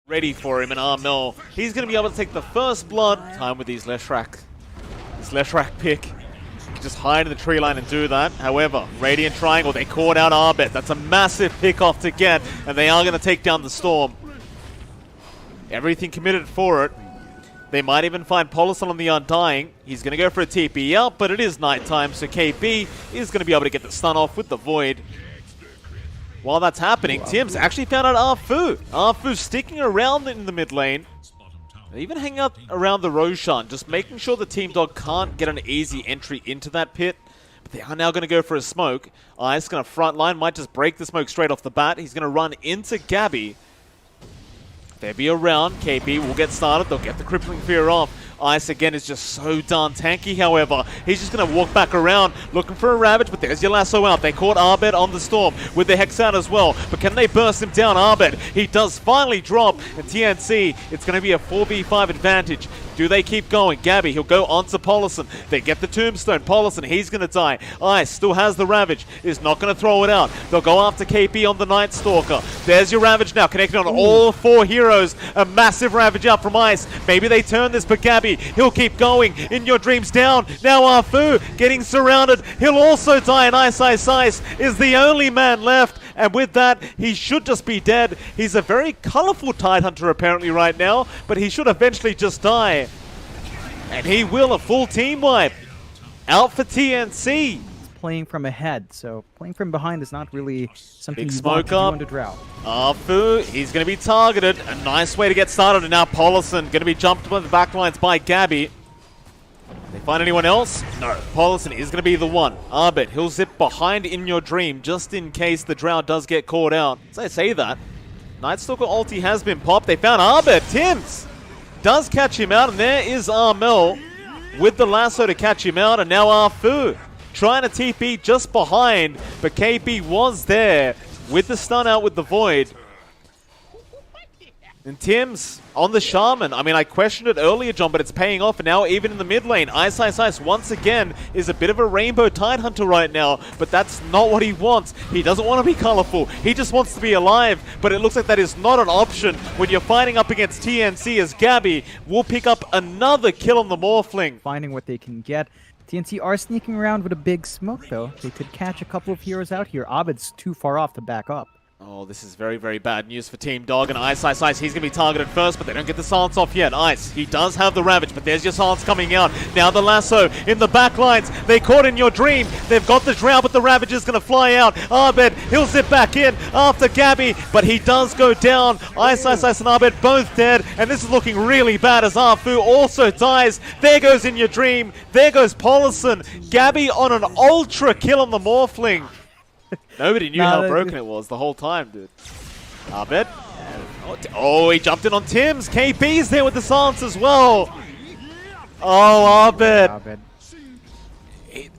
Ready for him, and Armel, he's going to be able to take the first blood. Time with his Leshrac. His Leshrac pick. Just hide in the tree line and do that. However, Radiant Triangle, they caught out Arbet. That's a massive pick off to get, and they are going to take down the Storm. Everything committed for it. They might even find Polison on the Undying. He's going to go for a TP out, but it is nighttime, so KB is going to be able to get the stun off with the Void. While that's happening, Tim's actually found out Arfu. Arfu's sticking around in the mid lane. They even hang out around the Roshan, just making sure the Team Dog can't get an easy entry into that pit. But they are now going to go for a smoke. Ice going to front line, might just break the smoke straight off the bat. He's going to run into Gabby. They'll be around. KB will get started. They'll get the Crippling Fear off. Ice again is just so darn tanky, however. He's just going to walk back around looking for a Ravage, but there's your lasso out. They caught Arbet on the Storm with the Hex out as well. But can they burst him down? Arbet, he does finally drop. And TNC, it's going to be a 4v5 advantage. Do they keep going? Gabby, he'll go onto Polison. They get the Tombstone. Polison, he's going to die. Ice still has the Ravage. Is not going to throw it out. They'll go after KP on the Night Stalker. There's your Ravage now, connected on all four heroes. A massive Ravage out from Ice. Maybe they turn this, but Gabby, he'll keep going. In Your Dreams down. Now Arfu getting surrounded. He'll also die, and Ice is the only man left. And with that, he should just be dead. He's a very colorful Tidehunter apparently right now, but he should eventually just die. And he will, a full team wipe. Out for TNC. Playing from ahead, so playing from behind is not really something Big you smoke want to do up. under Drought. Arfu, he's going to be targeted. A nice way to get started. And now Polison going to be jumped by the backlines by Gabby. They find anyone else? No. Polison is going to be the one. Arbet, he'll zip behind In Your Dream just in case the Drow does get caught out. As I say that, Nightstalker ulti has been popped. They found Arbet. Tims does catch him out, and there is Armel with the lasso to catch him out, and now Arfu trying to TP just behind, but KP was there with the stun out with the Void. And Tim's on the Shaman. I mean, I questioned it earlier, John, but it's paying off. And now even in the mid lane, Ice once again is a bit of a rainbow Tidehunter right now. But that's not what he wants. He doesn't want to be colorful. He just wants to be alive. But it looks like that is not an option when you're fighting up against TNC, as Gabby will pick up another kill on the Morphling. Finding what they can get. TNC are sneaking around with a big smoke, though. They could catch a couple of heroes out here. Abed's too far off to back up. Oh, this is very, very bad news for Team Dog. And Ice, he's going to be targeted first, but they don't get the silence off yet. Ice, he does have the Ravage, but there's your silence coming out. Now the lasso in the back lines. They caught In Your Dream. They've got the Drow, but the Ravage is going to fly out. Arbet, he'll zip back in after Gabby, but he does go down. Ice, and Arbet both dead, and this is looking really bad as Arfu also dies. There goes In Your Dream. There goes Polison. Gabby on an ultra kill on the Morphling. Nobody knew how broken it was the whole time, dude. Arbet. Oh, he jumped in on Tims. KP's there with the silence as well. Oh, Arbet.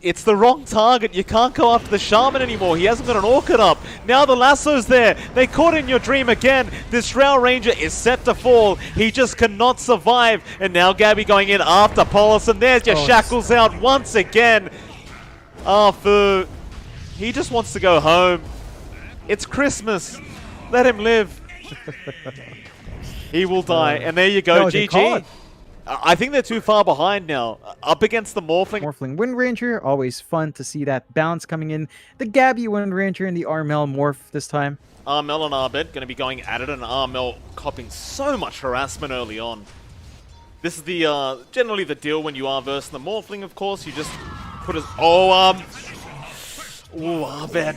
It's the wrong target. You can't go after the Shaman anymore. He hasn't got an Orchid up. Now the lasso's there. They caught In Your Dream again. This Drow Ranger is set to fall. He just cannot survive. And now Gabby going in after Polison. There's your shackles out once again. Arfu. He just wants to go home. It's Christmas. Let him live. He will die. And there you go, GG. I think they're too far behind now. Up against the Morphling. Morphling Wind Ranger, always fun to see that bounce coming in. The Gabby Wind Ranger and the Armel Morph this time. Armel and Arbet going to be going at it, and Armel copping so much harassment early on. This is the generally the deal when you are versing the Morphling, of course. You just put his... Ooh, Arbet.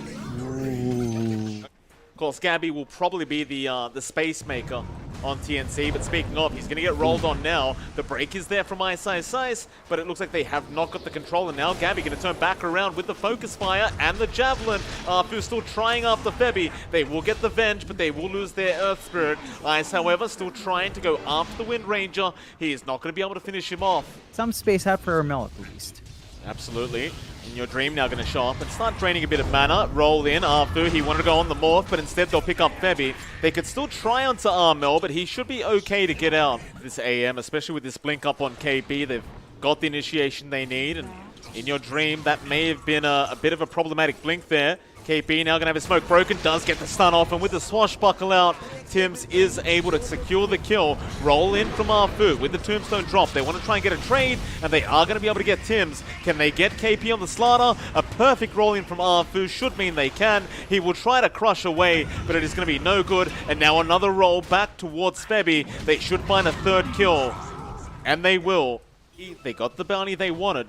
Of course, Gabby will probably be the space maker on TNC, but speaking of, he's going to get rolled on now. The break is there from Ice, but it looks like they have not got the control, and now Gabby going to turn back around with the Focus Fire and the Javelin. Arfu still trying after Febby. They will get the Venge, but they will lose their Earth Spirit. Ice, however, still trying to go after the Wind Ranger. He is not going to be able to finish him off. Some space out for Armel at least. Absolutely. In Your Dream now going to show up and start draining a bit of mana. Roll in Arfu. He wanted to go on the Morph, but instead they'll pick up Febby. They could still try onto Armel, but he should be okay to get out. This AM, especially with this blink up on KB, they've got the initiation they need. And In Your Dream, that may have been a bit of a problematic blink there. KP now gonna have his smoke broken, does get the stun off, and with the swashbuckle out, Tims is able to secure the kill. Roll in from Arfu with the tombstone drop. They want to try and get a trade, and they are going to be able to get Tims. Can they get KP on the Slaughter? A perfect roll in from Arfu should mean they can. He will try to crush away, but it is going to be no good. And now another roll back towards Febby. They should find a third kill, and they will. They got the bounty they wanted.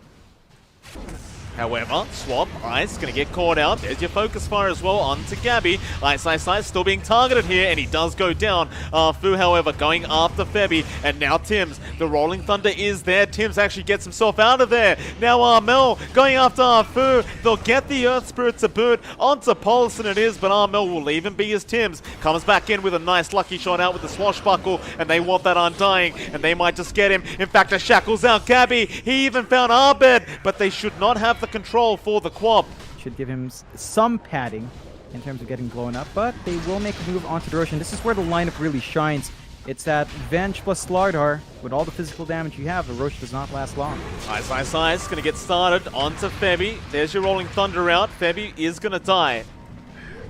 However, Swap, Ice, going to get caught out. There's your focus fire as well onto Gabby. Ice still being targeted here, and he does go down. Fu, however, going after Febby, and now Tims. The Rolling Thunder is there. Tims actually gets himself out of there. Now Armel going after Fu. They'll get the Earth Spirit to boot. Onto Paulson it is, but Armel will leave him be as Tims. Comes back in with a nice lucky shot out with the swashbuckle, and they want that Undying, and they might just get him. In fact, the shackles out Gabby. He even found Abed, but they should not have the control for the Quab. Should give him some padding in terms of getting blown up, but they will make a move onto the Roshan. This is where the lineup really shines. It's that Venge plus Slardar. With all the physical damage you have, the Rosh does not last long. Ice gonna get started onto Febby. There's your Rolling Thunder out. Febby is gonna die.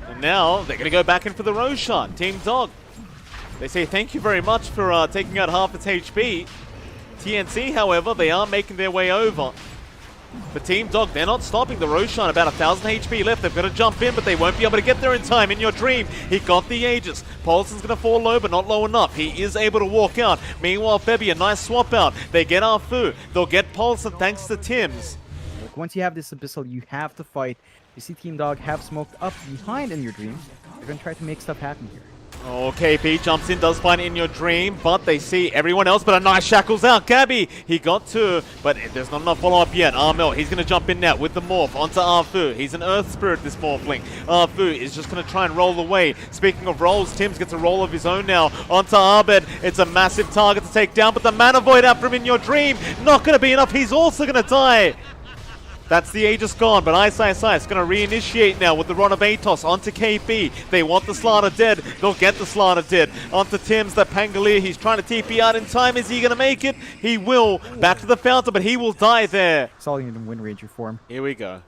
And now they're gonna go back in for the Roshan. Team Dog. They say thank you very much for taking out half its HP. TNC, however, they are making their way over. For Team Dog, they're not stopping the Roshan. About 1,000 HP left. They've got to jump in, but they won't be able to get there in time. In your dream, he got the Aegis. Paulson's going to fall low, but not low enough. He is able to walk out. Meanwhile, Febby, a nice swap out. They get Arfu. They'll get Paulson thanks to Tims. Look, once you have this Abyssal, you have to fight. You see Team Dog have smoked up behind In Your Dream. They're going to try to make stuff happen here. Oh, KP jumps in, does find In Your Dream, but they see everyone else, but a nice shackles out. Gabby, he got two, but there's not enough follow-up yet. Armel, he's going to jump in now with the Morph onto Arfu. He's an Earth Spirit, this Morphling. Arfu is just going to try and roll away. Speaking of rolls, Tims gets a roll of his own now onto Abed. It's a massive target to take down, but the Mana Void out from In Your Dream, not going to be enough. He's also going to die. That's the Aegis gone, but Ice is going to reinitiate now with the Rod of Atos onto KP. They want the Slaughter dead. They'll get the Slaughter dead. Onto Tims, the Pangolier. He's trying to TP out in time. Is he going to make it? He will. Back to the fountain, but he will die there. It's all you need in Wind Ranger form. Here we go.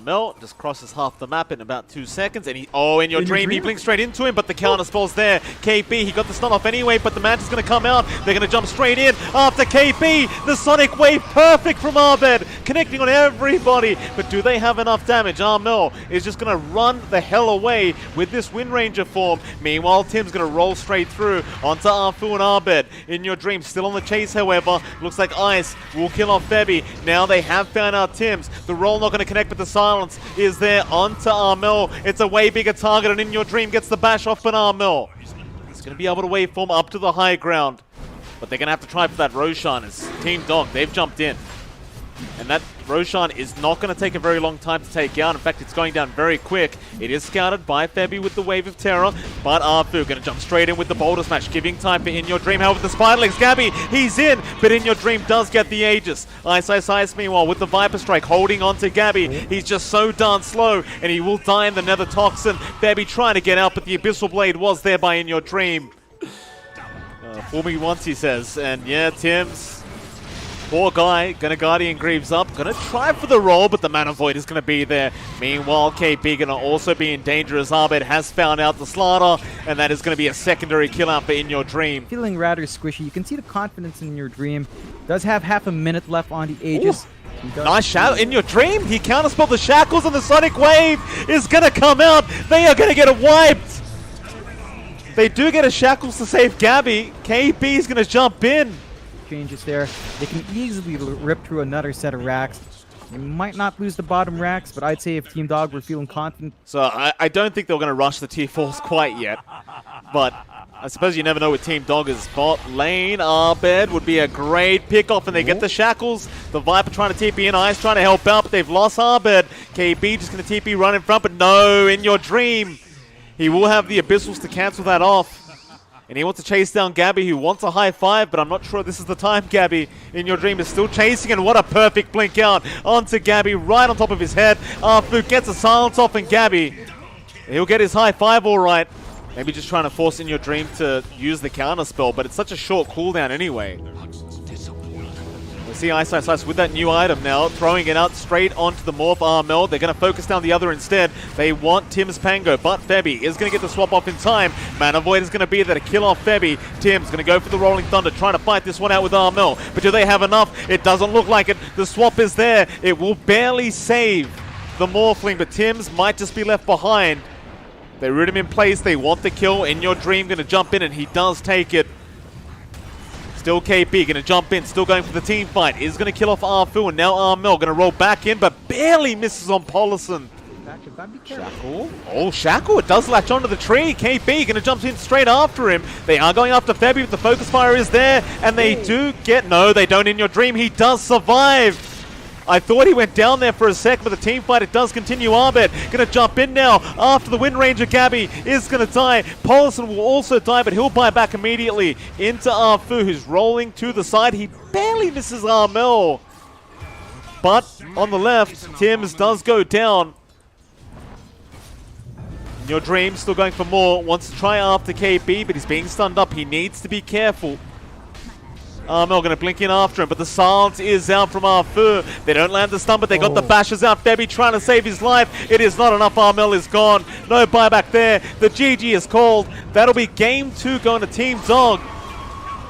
Mel just crosses half the map in about 2 seconds, and In Your Dream, he blinks straight into him, but the counter spell's there. KP, he got the stun off anyway, but the Manta's going to come out. They're going to jump straight in after KP. The Sonic Wave, perfect from Abed, connecting on everybody, but do they have enough damage? Armel is just going to run the hell away with this Wind Ranger form. Meanwhile, Tim's going to roll straight through onto Arfu and Abed. In Your Dream, still on the chase, however. Looks like Ice will kill off Febby. Now they have found out Tims. The roll not going to connect with the silence is there onto Armel. It's a way bigger target, and In Your Dream gets the bash off an Armel. He's going to be able to waveform up to the high ground, but they're going to have to try for that Roshan as Team Dog, they've jumped in. And that Roshan is not going to take a very long time to take out. In fact, it's going down very quick. It is scouted by Febby with the Wave of Terror, but Arfu going to jump straight in with the Boulder Smash, giving time for In Your Dream. However, the Spider Legs, Gabby, he's in, but In Your Dream does get the Aegis. Ice, meanwhile, with the Viper Strike, holding on to Gabby. He's just so darn slow, and he will die in the Nether Toxin. Febby trying to get out, but the Abyssal Blade was there by In Your Dream. Fool me once, he says, and yeah, Tims. Poor guy, gonna Guardian Greaves up, gonna try for the roll, but the Mana Void is gonna be there. Meanwhile, KP gonna also be in danger as Abed has found out the Slaughter, and that is gonna be a secondary kill out for In Your Dream. Feeling rather squishy. You can see the confidence in Your Dream. Does have half a minute left on the Aegis. Nice shadow In Your Dream. He counterspelled the shackles, and the Sonic Wave is gonna come out. They are gonna get it wiped. They do get a shackles to save Gabby. KP is gonna jump in. Changes there. They can easily rip through another set of racks. They might not lose the bottom racks, but I'd say if Team Dog were feeling confident. So I don't think they're going to rush the tier 4s quite yet. But I suppose you never know with Team Dog is bot lane. Abed would be a great pickoff, and they get the shackles. The Viper trying to TP in, Ice trying to help out, but they've lost Abed. KB just going to TP run in front, but no, In Your Dream. He will have the Abyssals to cancel that off. And he wants to chase down Gabby, who wants a high five, but I'm not sure this is the time, Gabby. In Your Dream is still chasing, and what a perfect blink out onto Gabby, right on top of his head. Arfu gets a silence off, and Gabby, he'll get his high five all right. Maybe just trying to force In Your Dream to use the counter spell, but it's such a short cooldown anyway. Let's see Ice with that new item now, throwing it out straight onto the Morph Armel. They're going to focus down the other instead. They want Tim's Pango, but Febby is going to get the swap off in time. Mana Void is going to be there to kill off Febby. Tim's going to go for the Rolling Thunder, trying to fight this one out with Armel. But do they have enough? It doesn't look like it. The swap is there. It will barely save the Morphling, but Tim's might just be left behind. They root him in place. They want the kill. In Your Dream going to jump in, and he does take it. Still KP going to jump in, still going for the team fight. Is going to kill off Arfu, and now Armel going to roll back in, but barely misses on Polison. Shackle. Oh, Shackle, it does latch onto the tree. KP going to jump in straight after him. They are going after Febby, but the focus fire is there, and they do get... No, they don't. In Your Dream, he does survive. I thought he went down there for a sec, but the team fight, it does continue. Abed going to jump in now after the Wind Ranger. Gabby is going to die. Polison will also die, but he'll buy back immediately into Arfu, who's rolling to the side. He barely misses Armel. But on the left, Tim's does go down. In Your Dream, still going for more. Wants to try after KB, but he's being stunned up. He needs to be careful. Armel going to blink in after him, but the silence is out from Arfu. They don't land the stun, but they got the bashes out. Febby trying to save his life. It is not enough. Armel is gone. No buyback there. The GG is called. That'll be game 2 going to Team Dog.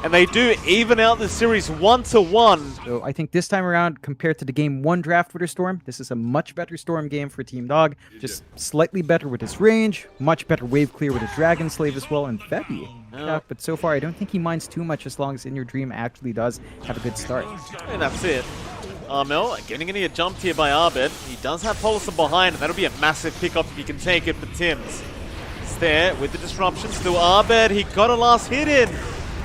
And they do even out the series 1-1. So I think this time around, compared to the game 1 draft with Storm, this is a much better Storm game for Team Dog. Just slightly better with his range, much better wave clear with his Dragon Slave as well, and Febby. Yeah, but so far I don't think he minds too much as long as In Your Dream actually does have a good start. And that's it. Armel getting a jumped here by Abed. He does have Polison behind, and that'll be a massive pickup if he can take it for Tim's. It's there with the disruption. Still Abed, he got a last hit in.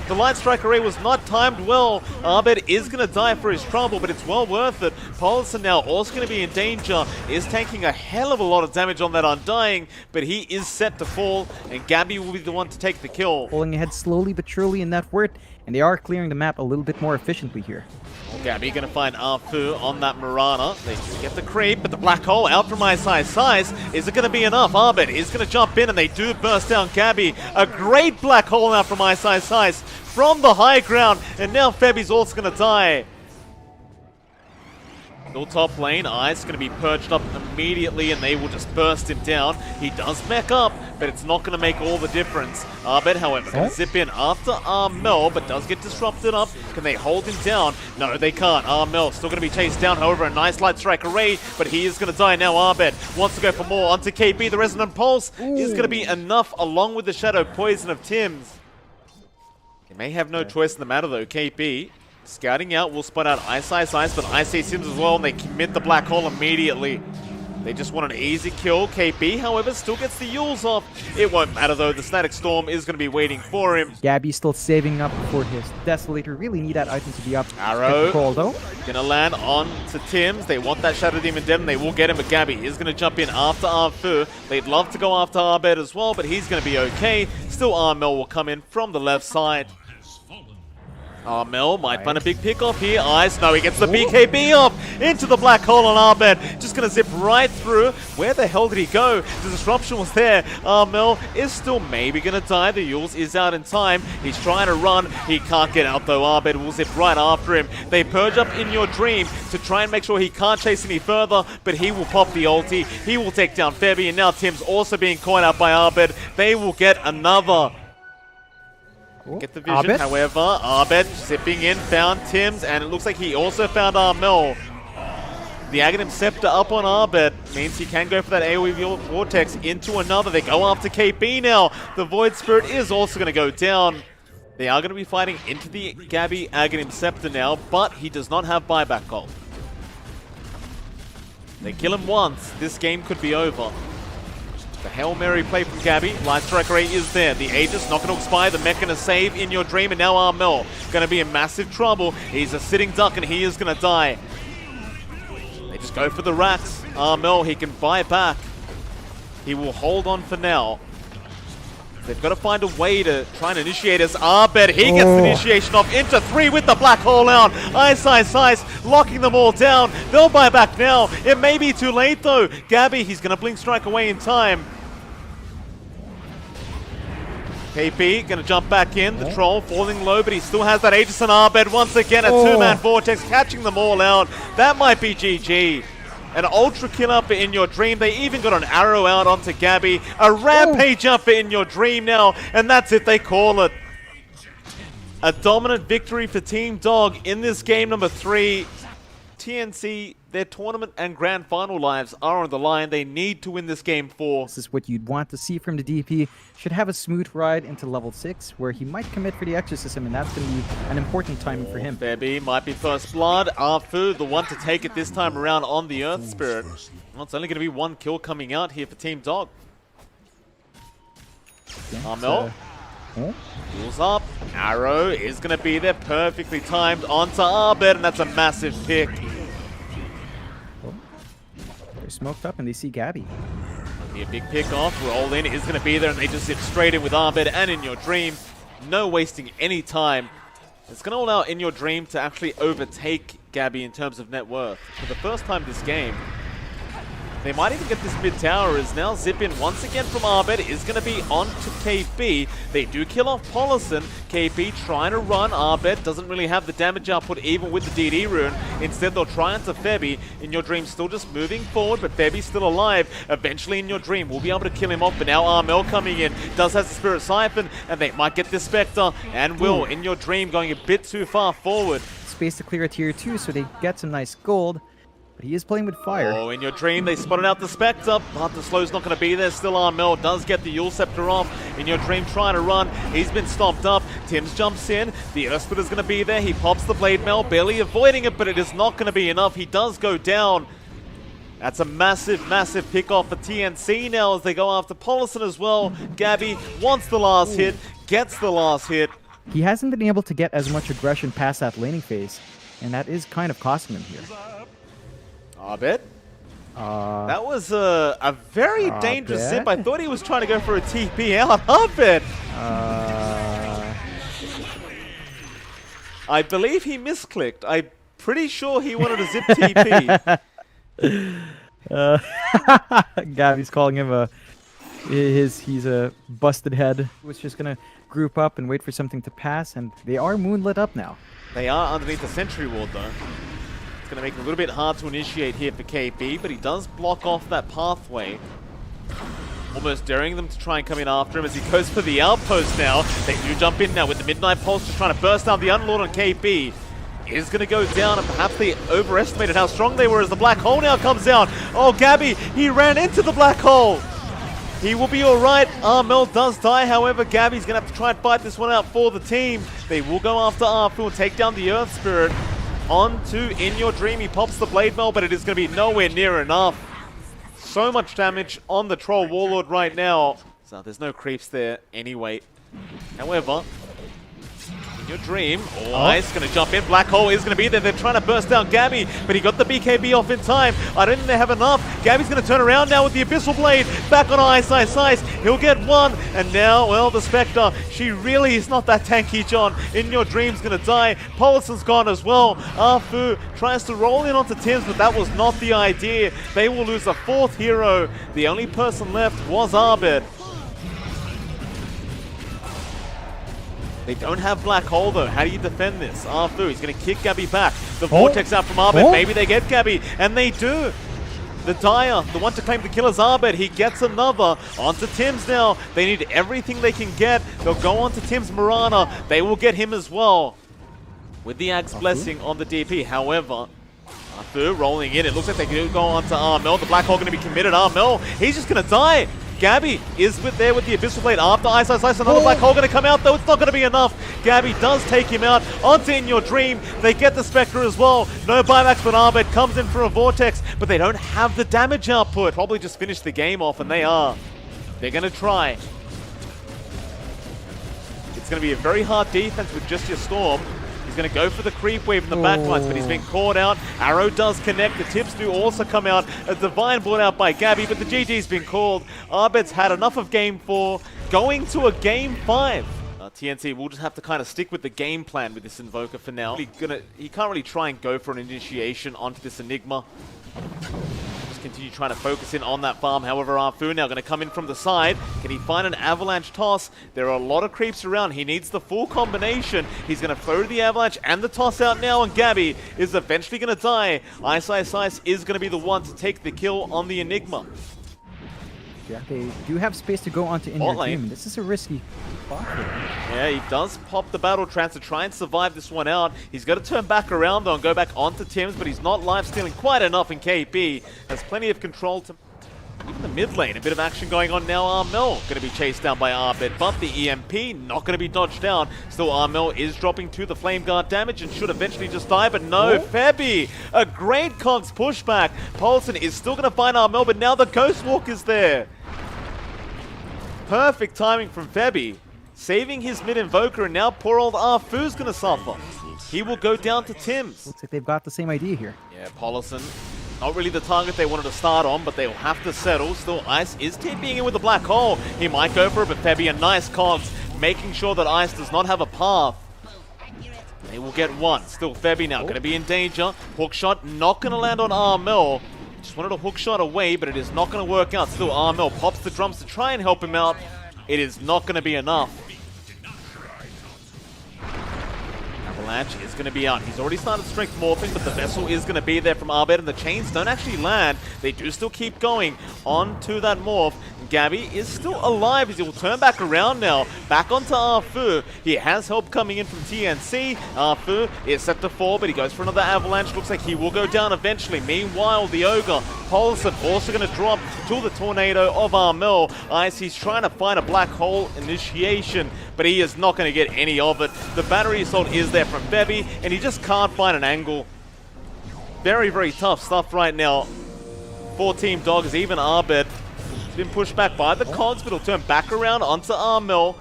The Light Strike Array was not timed well. Abed is going to die for his trouble, but it's well worth it. Polison now also going to be in danger. Is taking a hell of a lot of damage on that Undying, but he is set to fall, and Gabby will be the one to take the kill. Pulling ahead slowly but surely in that word, and they are clearing the map a little bit more efficiently here. Gabby going to find Arfu on that Mirana. They get the creep, but the black hole out from Size. Is it going to be enough? Abed is going to jump in, and they do burst down Gabby. A great black hole out from Size from the high ground, and now Febby's also going to die. Still top lane, Ice going to be perched up immediately, and they will just burst him down. He does mech up, but it's not going to make all the difference. Abed, however, can zip in after Armel, but does get disrupted up. Can they hold him down? No, they can't. Armel still going to be chased down, however, a nice Light Strike Array, but he is going to die now. Abed wants to go for more onto KB. The Resonant Pulse is going to be enough, along with the Shadow Poison of Tim's. He may have no choice in the matter, though. KB scouting out, will spot out Ice, but Ice Tim's as well, and they commit the black hole immediately. They just want an easy kill. KB, however, still gets the Yules off. It won't matter, though. The Static Storm is going to be waiting for him. Gabby still saving up for his Desolator. Really need that item to be up. Arrow call, though. Gonna land on to Tim's. They want that Shadow Demon Dem. They will get him, but Gabby is going to jump in after Arfu. They'd love to go after Abed as well, but he's going to be okay. Still, Armel will come in from the left side. Armel might find a big pick off here. Ice, no, he gets the BKB off into the black hole on Abed. Just going to zip right through. Where the hell did he go? The disruption was there. Armel is still maybe going to die. The Yules is out in time. He's trying to run. He can't get out though. Abed will zip right after him. They purge up In Your Dream to try and make sure he can't chase any further, but he will pop the ulti. He will take down Febby, and now Tim's also being caught out by Abed. They will get another. Get the vision, Abed? however. Abed zipping in, found Tim's, and it looks like he also found Armel. The Aghanim Scepter up on Abed means he can go for that AoE Vortex into another. They go after KP now. The Void Spirit is also going to go down. They are going to be fighting into the Gabby Aghanim Scepter now, but he does not have buyback gold. They kill him once. This game could be over. The Hail Mary play from Gabby. Light Strike Array is there. The Aegis not going to expire. The mech going to save In Your Dream. And now Armel going to be in massive trouble. He's a sitting duck and he is going to die. They just go for the racks. Armel, he can buy back. He will hold on for now. They've got to find a way to try and initiate as Abed. He gets the initiation off into 3 with the black hole out. Ice, locking them all down. They'll buy back now. It may be too late though. Gabby, he's going to blink strike away in time. KP gonna jump back in. The troll falling low, but he still has that Aegis and Abed once again. A two-man vortex catching them all out. That might be GG. An ultra kill up in your dream. They even got an arrow out onto Gabby. A rampage up in your dream now, and that's it. They call it a dominant victory for Team Dog in this game number 3. TNC, their tournament and grand final lives are on the line. They need to win this game 4. This is what you'd want to see from the DP. Should have a smooth ride into level 6, where he might commit for the exorcism, and that's going to be an important timing for him. Febby might be first blood. Afu, the one to take it this time around on the Earth Spirit. Well, it's only going to be 1 kill coming out here for Team Dog. Armel. Pulls up. Arrow is going to be there, perfectly timed onto Abed, and that's a massive pick. They're smoked up and they see Gabby. Be a big pick off. Roll in is going to be there, and they just zip straight in with Abed and In Your Dream. No wasting any time. It's going to allow In Your Dream to actually overtake Gabby in terms of net worth. For the first time this game, they might even get this mid tower as now Zip in once again from Abed is going to be on to KP. They do kill off Polison. KP trying to run. Abed doesn't really have the damage output even with the DD rune. Instead they'll try onto Febby. In Your Dream still just moving forward, but Febby's still alive. Eventually In Your Dream will be able to kill him off, but now Armel coming in. Does have the Spirit Siphon, and they might get this Spectre, and will. In Your Dream going a bit too far forward. Space to clear a tier 2, so they get some nice gold. But he is playing with fire. Oh, In Your Dream, they spotted out the Spectre, but the slow's not going to be there. Still Armel does get the Yule Scepter off. In Your Dream trying to run. He's been stomped up. Tims jumps in. The Earth Splitter's going to be there. He pops the Blade Mail, barely avoiding it, but it is not going to be enough. He does go down. That's a massive, massive pick off for TNC now as they go after Polison as well. Gabby wants the last hit, gets the last hit. He hasn't been able to get as much aggression past that laning phase, and that is kind of costing him here. Abed? That was a very dangerous zip. I thought he was trying to go for a TP out. Abed! I believe he misclicked. I'm pretty sure he wanted a zip TP. Gabby's calling him he's a busted head. He was just gonna group up and wait for something to pass, and they are moonlit up now. They are underneath the Sentry Ward though. It's going to make it a little bit hard to initiate here for KP, but he does block off that pathway. Almost daring them to try and come in after him as he goes for the outpost now. They do jump in now with the Midnight Pulse, just trying to burst down the Unlord on KP. Is going to go down, and perhaps they overestimated how strong they were as the Black Hole now comes down. Oh, Gabby, he ran into the Black Hole. He will be alright. Armel does die, however, Gabby's going to have to try and fight this one out for the team. They will go after Arfu and take down the Earth Spirit. On to In Your Dream, he pops the Blade Mail, but it is going to be nowhere near enough. So much damage on the Troll Warlord right now. So there's no creeps there anyway. However, In Your Dream, Ice going to jump in. Black Hole is going to be there. They're trying to burst down Gabby, but he got the BKB off in time. I don't think they have enough. Gabby's going to turn around now with the Abyssal Blade. Back on Ice. He'll get one. And now, well, the Spectre, she really is not that tanky, John. In Your Dream's going to die. Polison's gone as well. Afu tries to roll in onto Tims, but that was not the idea. They will lose a 4th hero. The only person left was Abed. They don't have Black Hole though. How do you defend this? Arfu, he's going to kick Gabby back. The Vortex out from Abed. Maybe they get Gabby, and they do. The Dire, the one to claim the killer's Abed, he gets another. Onto Tims now. They need everything they can get. They'll go on to Tims Marana. They will get him as well. With the Axe Blessing on the DP. However, Arfu rolling in. It looks like they do go on to Armel. The Black Hole going to be committed. Armel, he's just going to die. Gabby is there with the Abyssal Blade after Ice. Another Black Hole going to come out, though. It's not going to be enough. Gabby does take him out. Onto In Your Dream. They get the Spectre as well. No buybacks, but Abed comes in for a Vortex, but they don't have the damage output. Probably just finish the game off, and they are. They're going to try. It's going to be a very hard defense with just your Storm. He's going to go for the creep wave in the backlines, but he's been caught out. Arrow does connect. The tips do also come out. A Divine brought out by Gabby, but the GG's been called. Abed's had enough of Game 4. Going to a Game 5. TNC will just have to kind of stick with the game plan with this Invoker for now. He can't really try and go for an initiation onto this Enigma. Just continue trying to focus in on that farm. However, Afu now going to come in from the side. Can he find an avalanche toss? There are a lot of creeps around. He needs the full combination. He's going to throw the avalanche and the toss out now, and Gabbi is eventually going to die. Ice is going to be the one to take the kill on the Enigma. Yeah, they do have space to go onto In Your Dream. This is a risky spot for them. Yeah, he does pop the battle trance to try and survive this one out. He's got to turn back around though and go back onto Tims, but he's not life-stealing quite enough, and KP has plenty of control to... Even the mid lane, a bit of action going on now. Armel going to be chased down by Abed, but the EMP not going to be dodged down. Still, Armel is dropping to the Flame Guard damage and should eventually just die, but no, Febby, a great Cogs pushback. Paulson is still going to find Armel, but now the Ghost Walk is there. Perfect timing from Febby, saving his mid-invoker, and now poor old Afu's going to suffer. He will go down to Tims. Looks like they've got the same idea here. Yeah, Paulson, not really the target they wanted to start on, but they'll have to settle. Still, Ice is TPing in with the Black Hole. He might go for it, but Febby, a nice Cogs, making sure that Ice does not have a path. They will get one. Still, Febby now going to be in danger. Hookshot not going to land on Armel. Just wanted a hook shot away, but it is not going to work out. Still, Armel pops the drums to try and help him out. It is not going to be enough. Avalanche is going to be out. He's already started strength morphing, but the vessel is going to be there from Abed, and the chains don't actually land. They do still keep going on to that morph. Gabbi is still alive as he will turn back around now. Back onto Afu. He has help coming in from TNC. Afu is set to fall, but he goes for another avalanche. Looks like he will go down eventually. Meanwhile, the Ogre, Paulson, also going to drop to the tornado of Armel. Ice, he's trying to find a black hole initiation, but he is not going to get any of it. The battery assault is there from Febby, and he just can't find an angle. Very, very tough stuff right now for Team Dogs. Even Abed been pushed back by the Cogs, but he'll turn back around onto Armel.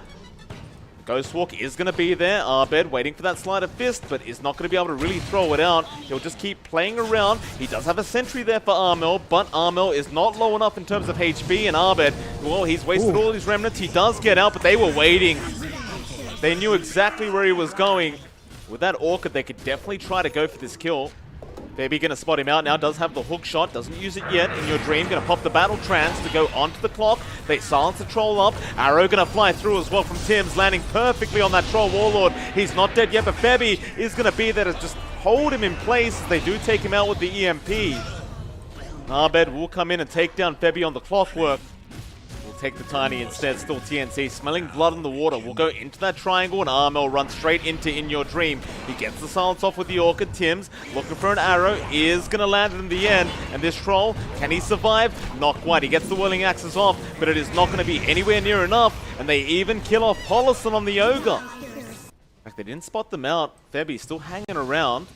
Ghostwalk is going to be there. Abed waiting for that sleight of fist, but is not going to be able to really throw it out. He'll just keep playing around. He does have a sentry there for Armel, but Armel is not low enough in terms of HP, and Abed, well, he's wasted all his remnants. He does get out, but they were waiting. They knew exactly where he was going. With that Orchid, they could definitely try to go for this kill. Febby going to spot him out now, does have the hook shot, doesn't use it yet. In Your Dream, going to pop the battle trance to go onto the clock. They silence the troll up. Arrow going to fly through as well from Tims, landing perfectly on that troll warlord. He's not dead yet, but Febby is going to be there to just hold him in place. They do take him out with the EMP. Abed will come in and take down Febby on the clockwork. Take the Tiny instead. Still TNC smelling blood in the water. We'll go into that triangle, and Armel runs straight into In Your Dream. He gets the silence off with the Orchid. Tims looking for an arrow, is going to land it in the end. And this troll, can he survive? Not quite. He gets the Whirling Axes off, but it is not going to be anywhere near enough. And they even kill off Paulson on the Ogre. In fact, they didn't spot them out. Febby still hanging around.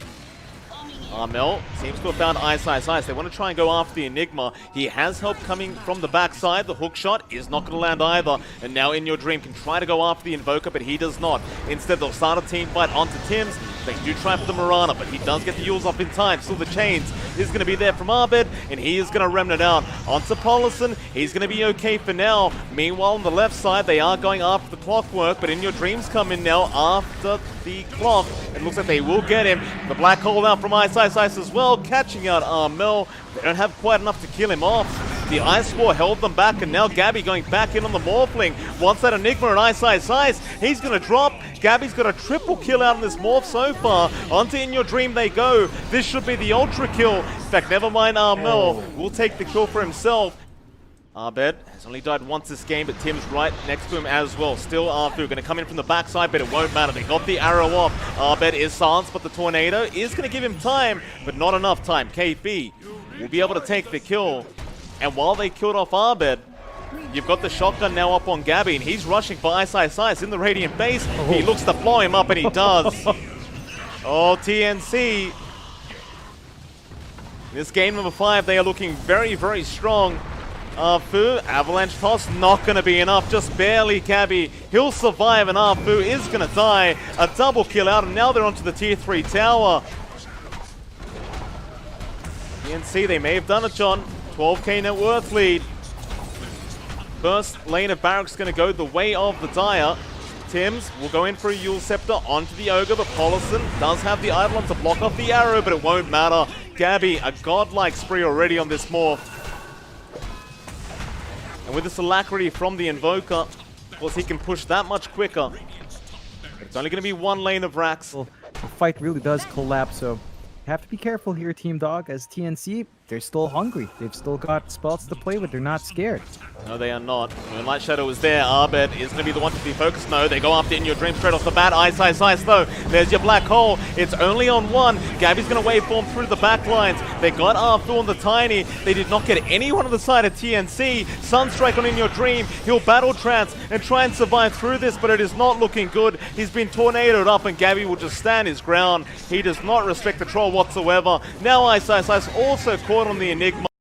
Armel seems to have found Ice. They want to try and go after the Enigma. He has help coming from the backside. The hook shot is not going to land either. And now In Your Dream can try to go after the Invoker, but he does not. Instead, they'll start a team fight onto Tims. They do try for the Mirana, but he does get the Yules off in time. Still, the chains is going to be there from Abed, and he is going to remnant out. Onto Paulson, he's going to be okay for now. Meanwhile, on the left side, they are going after the clockwork, but In Your Dreams come in now after the clock. It looks like they will get him. The black hole out from Ice as well, catching out Armel. They don't have quite enough to kill him off. The Ice War held them back, and now Gabbi going back in on the Morphling. Wants that Enigma and Ice. He's going to drop. Gabbi's got a triple kill out in this Morph so far. Onto In Your Dream they go. This should be the Ultra kill. In fact, never mind, Armel will take the kill for himself. Abed has only died once this game, but Tim's right next to him as well. Still Afu going to come in from the backside, but it won't matter. They got the arrow off. Abed is silenced, but the tornado is going to give him time, but not enough time. KP will be able to take the kill. And while they killed off Abed, you've got the shotgun now up on Gabbi, and he's rushing for Ice in the Radiant base. He looks to blow him up, and he does. Oh, TNC. This game number 5, they are looking very, very strong. Afu, avalanche toss, not going to be enough, just barely. Gabbi, he'll survive, and Afu is going to die. A double kill out, and now they're onto the tier 3 tower. TNC, they may have done it, John. 12k net worth lead. First lane of Barracks going to go the way of the Dire. Tims will go in for a Yule Scepter onto the Ogre, but Paulson does have the Eidolon to block off the arrow, but it won't matter. Gabbi, a godlike spree already on this morph. And with this alacrity from the Invoker, of course he can push that much quicker. But it's only going to be one lane of racks. Well, the fight really does collapse, so you have to be careful here, Team Dog, as TNC, they're still hungry. They've still got spells to play with. They're not scared. No, they are not. Moonlight Shadow is there. Abed is going to be the one to be focused. No, they go after In Your Dream straight off the bat. Ice though. There's your black hole. It's only on one. Gabby's going to waveform through the back lines. They got Arthur on the Tiny. They did not get anyone on the side of TNC. Sunstrike on In Your Dream. He'll battle trance and try and survive through this, but it is not looking good. He's been tornadoed up and Gabby will just stand his ground. He does not respect the troll whatsoever. Now Ice also caught on the Enigma.